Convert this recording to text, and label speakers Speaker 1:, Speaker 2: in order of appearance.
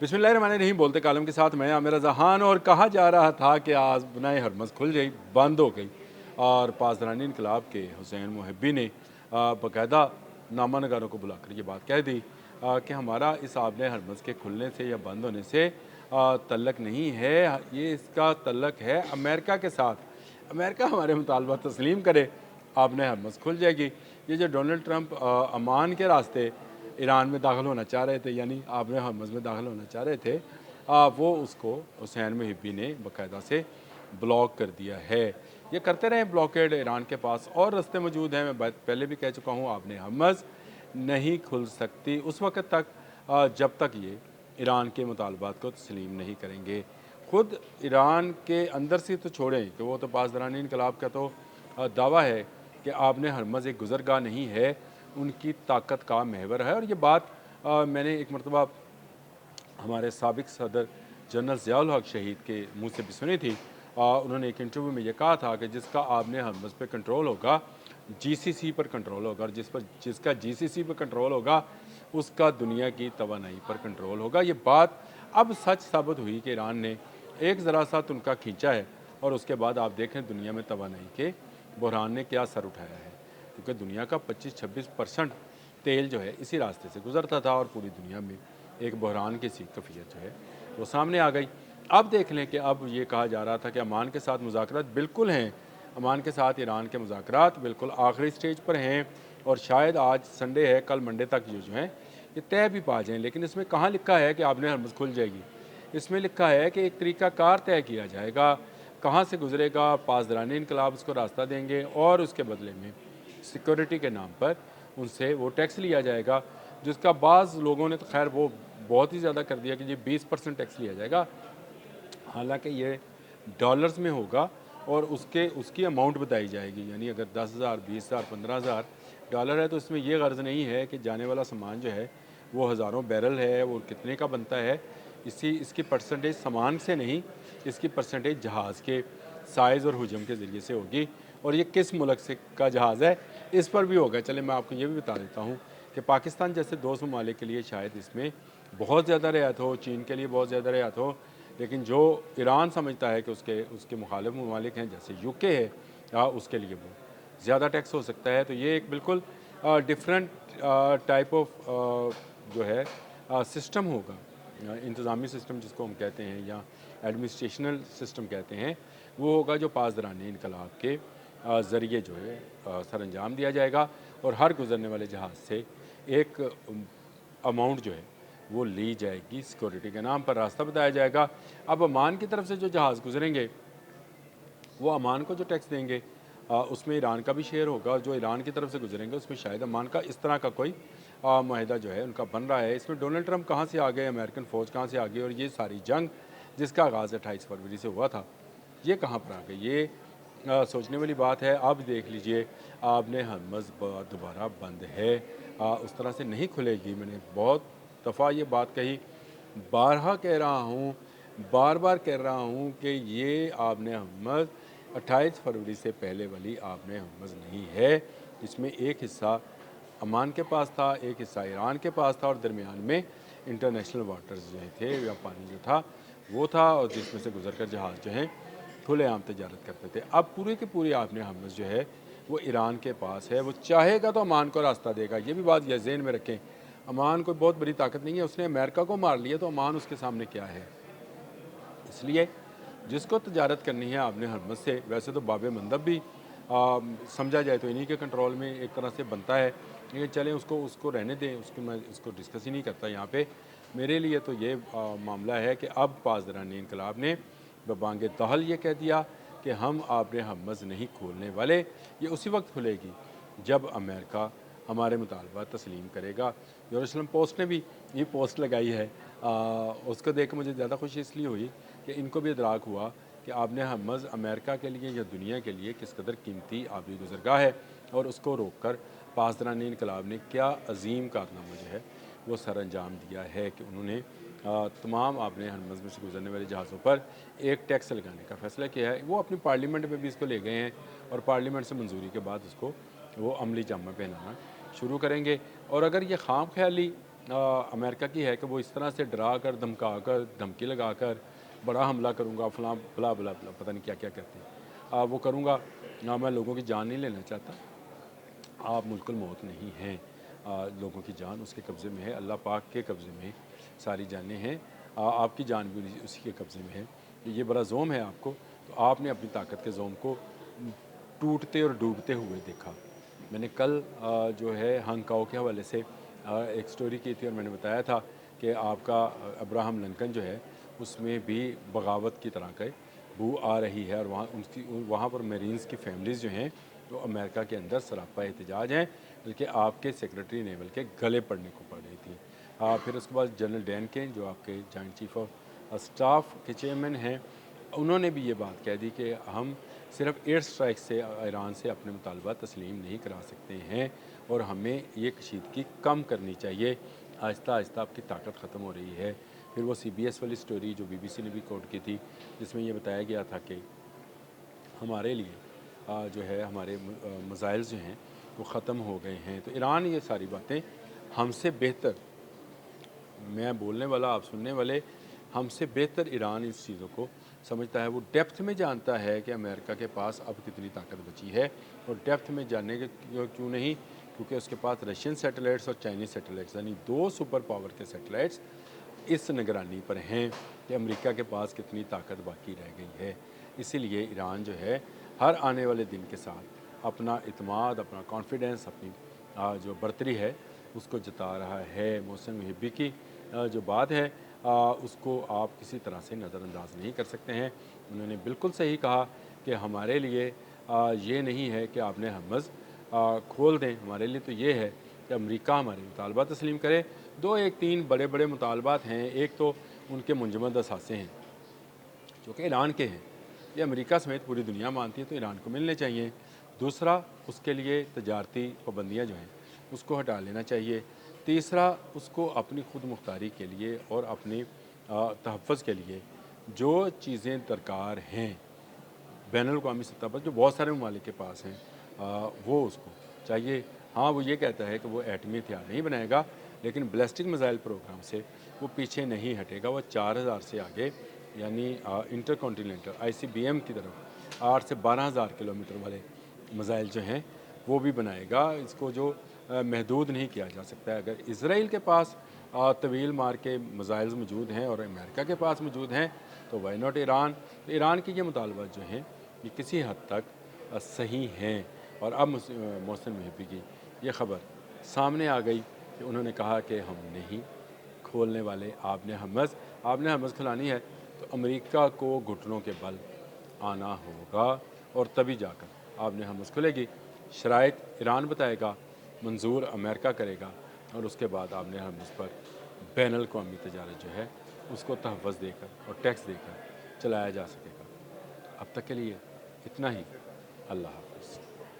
Speaker 1: बिस्मिल्लाहिर्रहमानिर्रहीम। बोलते कालम के साथ मैं आमिर जहान। और कहा जा रहा था कि आज बुनाई हरमज़ खुल गई, बंद हो गई। और पासदानी इनकलाब के हुसैन मुहब्बी ने बाकायदा नामा नगारों को बुलाकर ये बात कह दी कि हमारा इस आबने हरमज़ के खुलने से या बंद होने से तल्लक नहीं है, ये इसका तल्लक है अमेरिका के साथ। अमेरिका हमारे मुतालबा तस्लीम करे, आबने हरमज़ खुल जाएगी। ये जो डोनल्ड ट्रंप अमान के रास्ते ईरान में दाखिल होना चाह रहे थे, यानी आबने हरमज़ में दाखिल होना चाह रहे थे, वो उसको हुसैन मुहिब्बी ने बाकायदा से ब्लॉक कर दिया है। ये करते रहे ब्लॉकेड, ईरान के पास और रास्ते मौजूद हैं। मैं पहले भी कह चुका हूँ, आबने हरमज़ नहीं खुल सकती उस वक़्त तक जब तक ये ईरान के मुतालबात को तस्लीम नहीं करेंगे। ख़ुद ईरान के अंदर से तो छोड़ें कि वो तो पासदानी इनकलाब का तो दावा है कि आबने हरमज़ एक गुज़रगाह नहीं है, उनकी ताकत का महवर है। और ये बात मैंने एक मरतबा हमारे साबिक़ सदर जनरल ज़ियाउल हक़ शहीद के मुँह से भी सुनी थी। उन्होंने एक इंटरव्यू में ये कहा था कि जिसका आबने हरमज़ पे कंट्रोल होगा, जीसीसी पर कंट्रोल होगा, और जिसका जीसीसी पर कंट्रोल होगा, उसका दुनिया की तवानाई पर कंट्रोल होगा। ये बात अब सच साबित हुई कि ईरान ने एक ज़रा सा तुनका खींचा है और उसके बाद आप देखें दुनिया में तवानाई के बहरान ने क्या सर उठाया है। क्योंकि दुनिया का 25-26% तेल जो है इसी रास्ते से गुज़रता था, और पूरी दुनिया में एक बहरान की सी कैफियत जो है वो सामने आ गई। अब देख लें कि अब ये कहा जा रहा था कि अमान के साथ मुज़ाकरात बिल्कुल हैं, अमान के साथ ईरान के मुज़ाकरात बिल्कुल आखिरी स्टेज पर हैं, और शायद आज संडे है, कल मंडे तक ये जो हैं ये तय भी पा जाएँ। लेकिन इसमें कहाँ लिखा है कि आबने हरमज़ खुल जाएगी? इसमें लिखा है कि एक तरीक़ाकार तय किया जाएगा, कहाँ से गुज़रेगा, पासदानी इनकलाब उसको रास्ता देंगे, और उसके बदले में सिक्योरिटी के नाम पर उनसे वो टैक्स लिया जाएगा, जिसका बाज़ लोगों ने तो खैर वो बहुत ही ज़्यादा कर दिया कि जी 20% टैक्स लिया जाएगा। हालांकि ये डॉलर्स में होगा और उसकी अमाउंट बताई जाएगी, यानी अगर 10,000, 20,000, 15,000 डॉलर है तो इसमें यह गर्ज़ नहीं है कि जाने वाला सामान जो है वो हज़ारों बैरल है, वो कितने का बनता है। इसकी परसेंटेज सामान से नहीं, इसकी परसेंटेज जहाज़ के साइज़ और हुजम के ज़रिए से होगी, और ये किस मुल्क से का जहाज़ है इस पर भी होगा। चले मैं आपको ये भी बता देता हूँ कि पाकिस्तान जैसे दोस्त ममालिक के लिए शायद इसमें बहुत ज़्यादा रियायत हो, चीन के लिए बहुत ज़्यादा रियायत हो, लेकिन जो ईरान समझता है कि उसके मुखालिफ ममालिक हैं जैसे यूके है, उसके लिए वो ज़्यादा टैक्स हो सकता है। तो ये एक बिल्कुल डिफरेंट टाइप ऑफ जो है सिस्टम होगा, इंतज़ामी सिस्टम जिसको हम कहते हैं, या एडमिनिस्ट्रेशनल सिस्टम कहते हैं, वो होगा जो पासदानी इनकलाब के ज़रिए जो है सर अंजाम दिया जाएगा, और हर गुज़रने वाले जहाज़ से एक अमाउंट जो है वो ली जाएगी, सिक्योरिटी के नाम पर रास्ता बताया जाएगा। अब अमान की तरफ से जो जहाज़ गुजरेंगे वो अमान को जो टैक्स देंगे उसमें ईरान का भी शेयर होगा, जो ईरान की तरफ से गुजरेंगे उसमें शायद अमान का। इस तरह का कोई माहिदा जो है उनका बन रहा है। इसमें डोनल्ड ट्रंप कहाँ से आ गए, अमेरिकन फ़ौज कहाँ से आ गई, और ये सारी जंग जिसका आगाज़ 28 फरवरी से हुआ था, ये कहाँ पर आ गई, ये सोचने वाली बात है। अब देख लीजिए, आबने हरमज़ दोबारा बंद है, उस तरह से नहीं खुलेगी। मैंने बहुत दफ़ा ये बात कही, बारहा कह रहा हूँ, बार बार कह रहा हूँ कि ये आबने हरमज़ 28 फरवरी से पहले वाली आबने हरमज़ नहीं है। इसमें एक हिस्सा अमान के पास था, एक हिस्सा ईरान के पास था, और दरमियान में इंटरनेशनल वाटर्स जो थे, या पानी जो था वो था, और जिसमें से गुजर कर जहाज़ जो हैं खुलेआम तजारत करते थे। अब पूरे के पूरे आबने हरमज़ जो है वो ईरान के पास है। वो चाहेगा तो अमान को रास्ता देगा, ये भी बात या ज़हन में रखें। अमान कोई बहुत बड़ी ताकत नहीं है, उसने अमेरिका को मार लिया तो अमान उसके सामने क्या है। इसलिए जिसको तजारत करनी है आबने हरमज़ से, वैसे तो बाब मंदब भी समझा जाए तो इन्हीं के कंट्रोल में एक तरह से बनता है, लेकिन चलें उसको रहने दें, उसकी मैं इसको डिस्कस ही नहीं करता यहाँ पे। मेरे लिए तो ये मामला है कि अब पासदानी इनकलाब ने बबांगे दहल ये कह दिया कि हम आबने हरमज़ नहीं खोलने वाले। ये उसी वक्त खुलेगी जब अमेरिका हमारे मुतालबा तस्लीम करेगा। जेरूसलम पोस्ट ने भी ये पोस्ट लगाई है, उसको देख कर मुझे ज़्यादा खुशी इसलिए हुई कि इनको भी इदराक हुआ कि आबने हरमज़ अमेरिका के लिए या दुनिया के लिए किस कदर कीमती आबी गुज़रगाह है, और उसको रोक कर पासदानी इनकलाब ने क्या अजीम कारनामा जो है वो सर अंजाम दिया है कि उन्होंने तमाम आबने हरमज़ में से गुजरने वाले जहाज़ों पर एक टैक्स लगाने का फ़ैसला किया है। वो अपनी पार्लियामेंट में भी इसको ले गए हैं, और पार्लियामेंट से मंजूरी के बाद उसको वो अमली जामा पहनाना शुरू करेंगे। और अगर ये खाम ख्याली अमेरिका की है कि वो इस तरह से डरा कर, धमका कर, धमकी लगा कर बड़ा हमला करूँगा, फलां भला भला भला पता नहीं क्या क्या कहते हैं, वो करूँगा। मैं लोगों की जान नहीं लेना चाहता। आप मुल्कुल मौत नहीं हैं। लोगों की जान उसके कब्ज़े में है, अल्लाह पाक के कब्ज़े में सारी जानें हैं। आपकी जान भी उसी के कब्ज़े में है। ये बड़ा ज़ोम है आपको, तो आपने अपनी ताकत के ज़ोम को टूटते और डूबते हुए देखा। मैंने कल जो है हांगकाओ के हवाले से एक स्टोरी की थी और मैंने बताया था कि आपका अब्राहम लिंकन जो है उसमें भी बगावत की तरह का बू आ रही है, और वहाँ पर मरीन्स की फैमिलीज़ जो हैं तो अमेरिका के अंदर सरापा एहतजाज हैं, बल्कि आपके सेक्रेटरी नेवल के गले पड़ने को पड़ रही थी। फिर उसके बाद जनरल डैन के जो आपके जॉइंट चीफ ऑफ स्टाफ के चेयरमैन हैं, उन्होंने भी ये बात कह दी कि हम सिर्फ एयर स्ट्राइक से ईरान से अपने मुतालबा तस्लीम नहीं करा सकते हैं, और हमें ये कशीदगी कम करनी चाहिए। आहिस्ता आहिस्ता आपकी ताकत ख़त्म हो रही है। फिर वो CBS वाली स्टोरी जो BBC ने भी कोट की थी, जिसमें ये बताया गया था कि हमारे लिए जो है हमारे मिसाइल्स जो हैं वो ख़त्म हो गए हैं। तो ईरान ये सारी बातें हमसे बेहतर, मैं बोलने वाला आप सुनने वाले, हमसे बेहतर ईरान इस चीज़ों को समझता है। वो डेप्थ में जानता है कि अमेरिका के पास अब कितनी ताकत बची है, और डेप्थ में जानने के क्यों नहीं, क्योंकि उसके पास रशियन सैटेलाइट्स और चाइनीज़ सैटेलाइट्स यानी दो सुपर पावर के सैटेलाइट्स इस निगरानी पर हैं कि अमेरिका के पास कितनी ताकत बाकी रह गई है। इसीलिए ईरान जो है हर आने वाले दिन के साथ अपना इत्मीनान, अपना कॉन्फिडेंस, अपनी जो बर्तरी है उसको जता रहा है। मोहसिन मुहिब्बी की जो बात है उसको आप किसी तरह से नज़रअंदाज नहीं कर सकते हैं। उन्होंने बिल्कुल सही कहा कि हमारे लिए ये नहीं है कि आपने हमज़ खोल दें, हमारे लिए तो ये है कि अमेरिका हमारे मुतालबा तस्लीम करे। दो एक तीन बड़े बड़े मुतालबात हैं। एक तो उनके मुंजमद असासे हैं जो कि ईरान के हैं, ये अमेरिका समेत पूरी दुनिया मानती है, तो ईरान को मिलने चाहिए। दूसरा, उसके लिए तजारती पाबंदियाँ जो हैं उसको हटा लेना चाहिए। तीसरा, उसको अपनी खुद मुख्तारी के लिए और अपनी तहफ़्फ़ुज़ के लिए जो चीज़ें दरकार हैं बैनुल-अक़वामी सतह पर, जो बहुत सारे ममालिक के पास हैं, वो उसको चाहिए। हाँ, वो ये कहता है कि वो एटमी हथियार नहीं बनाएगा, लेकिन बैलिस्टिक मिसाइल प्रोग्राम से वो पीछे नहीं हटेगा। वो 4000 से आगे यानी इंटरकॉन्टिनेंटल ICBM की तरफ 8 से 12,000 किलोमीटर वाले मिसाइल जो हैं वो भी बनाएगा। इसको जो महदूद नहीं किया जा सकता है। अगर इसराइल के पास तवील मार के मिसाइल्स मौजूद हैं और अमेरिका के पास मौजूद हैं, तो वाई नॉट ईरान। तो ईरान की ये मुतालबात जो हैं ये किसी हद तक सही हैं। और अब मोहसिन मुहिब्बी की ये ख़बर सामने आ गई कि उन्होंने कहा कि हम नहीं खोलने वाले। आपने हमज़ खुलानी है तो अमेरिका को घुटनों के बल आना होगा, और तभी जाकर आपने हमज़ खुलेगी। शराइत ईरान बताएगा, मंजूर अमेरिका करेगा, और उसके बाद आपने हमज़ पर बैनुल-अक़वामी तजारत जो है उसको तहफ़्फ़ुज़ देकर और टैक्स देकर चलाया जा सकेगा। अब तक के लिए इतना ही। अल्लाह हाफ़िज़।